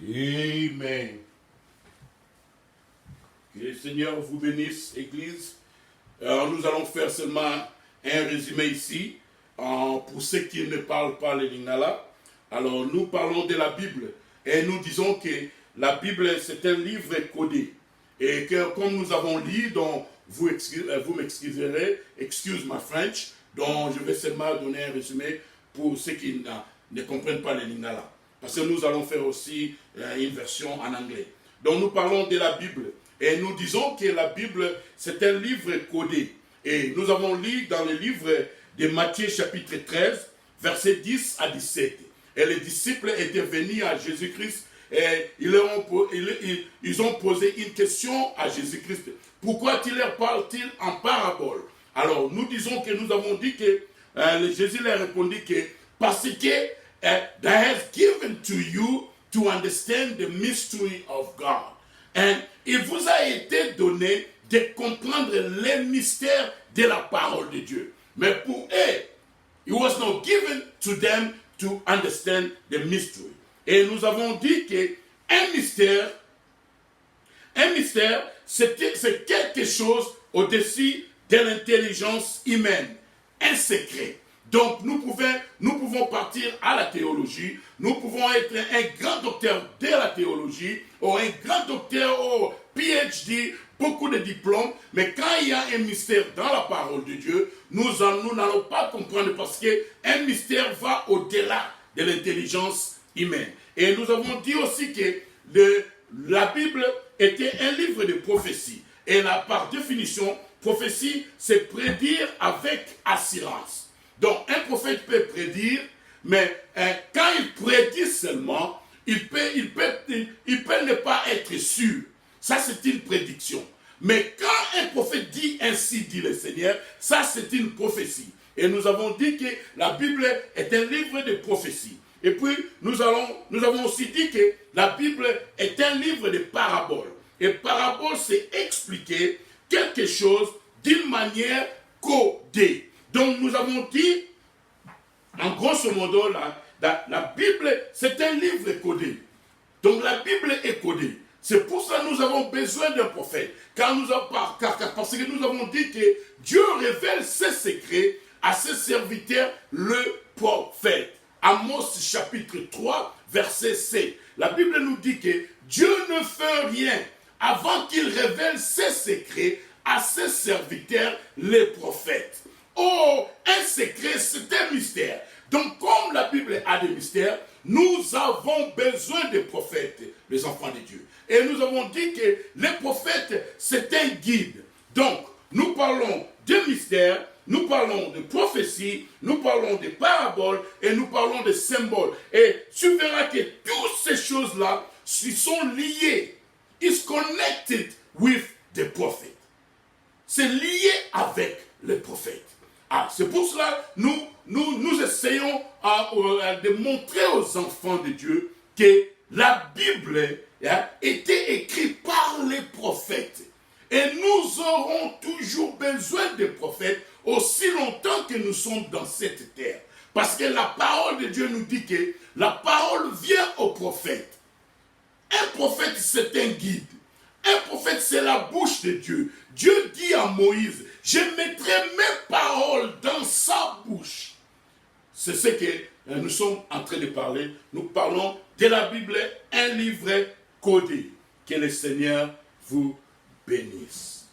Amen. Que le Seigneur vous bénisse, Église. Alors, nous allons faire seulement un résumé ici, pour ceux qui ne parlent pas le lingala. Alors, nous parlons de la Bible, et nous disons que la Bible, c'est un livre codé. Et que, comme nous avons lu, donc, vous m'excuserez, excuse my French, donc je vais seulement donner un résumé pour ceux qui ne comprennent pas le lingala. Parce que nous allons faire aussi une version en anglais. Donc, nous parlons de la Bible. Et nous disons que la Bible, c'est un livre codé. Et nous avons lu dans le livre de Matthieu chapitre 13, versets 10 à 17. Et les disciples étaient venus à Jésus-Christ et ils ont posé une question à Jésus-Christ. Pourquoi leur parle-t-il en parabole? Alors, nous disons que nous avons dit que Jésus leur répondit que parce que that has given to you to understand the mystery of God. Et il vous a été donné de comprendre les mystères de la parole de Dieu. Mais pour eux, it was not given to them to understand the mystery. Et nous avons dit qu'un mystère, c'est quelque chose au-dessus de l'intelligence humaine, un secret. Donc nous pouvons partir à la théologie, nous pouvons être un grand docteur de la théologie, ou un grand docteur au PhD, beaucoup de diplômes, mais quand il y a un mystère dans la parole de Dieu, nous n'allons pas comprendre parce qu'un mystère va au-delà de l'intelligence humaine. Et nous avons dit aussi que la Bible était un livre de prophétie. Et là, par définition, prophétie, c'est prédire avec assurance. Donc, un prophète peut prédire, mais quand il prédit seulement, il peut ne pas être sûr. Ça, c'est une prédiction. Mais quand un prophète dit ainsi, dit le Seigneur, ça, c'est une prophétie. Et nous avons dit que la Bible est un livre de prophétie. Et puis, nous avons aussi dit que la Bible est un livre de paraboles. Et parabole, c'est expliquer quelque chose d'une manière codée. Donc, nous avons dit, en grosso modo, la Bible, c'est un livre codé. Donc, la Bible est codée. C'est pour ça que nous avons besoin d'un prophète. Parce que nous avons dit que Dieu révèle ses secrets à ses serviteurs, le prophète. Amos chapitre 3, verset 7. La Bible nous dit que Dieu ne fait rien avant qu'il révèle ses secrets à ses serviteurs, les prophètes. Oh, un secret, c'est un mystère. Donc, comme la Bible a des mystères, nous avons besoin des prophètes, les enfants de Dieu. Et nous avons dit que les prophètes, c'est un guide. Donc, nous parlons de mystères, nous parlons de prophétie, nous parlons de paraboles et nous parlons de symboles. Et tu verras que toutes ces choses-là sont liées. It's connected with the prophet. C'est lié avec les prophètes. C'est pour cela que nous essayons de montrer aux enfants de Dieu que la Bible était écrite par les prophètes. Et nous aurons toujours besoin des prophètes aussi longtemps que nous sommes dans cette terre. Parce que la parole de Dieu nous dit que la parole vient au prophète. Un prophète, c'est un guide. Un prophète, c'est la bouche de Dieu. Dieu dit à Moïse, je mettrai mes paroles dans sa bouche. C'est ce que nous sommes en train de parler. Nous parlons de la Bible, un livre codé. Que le Seigneur vous bénisse.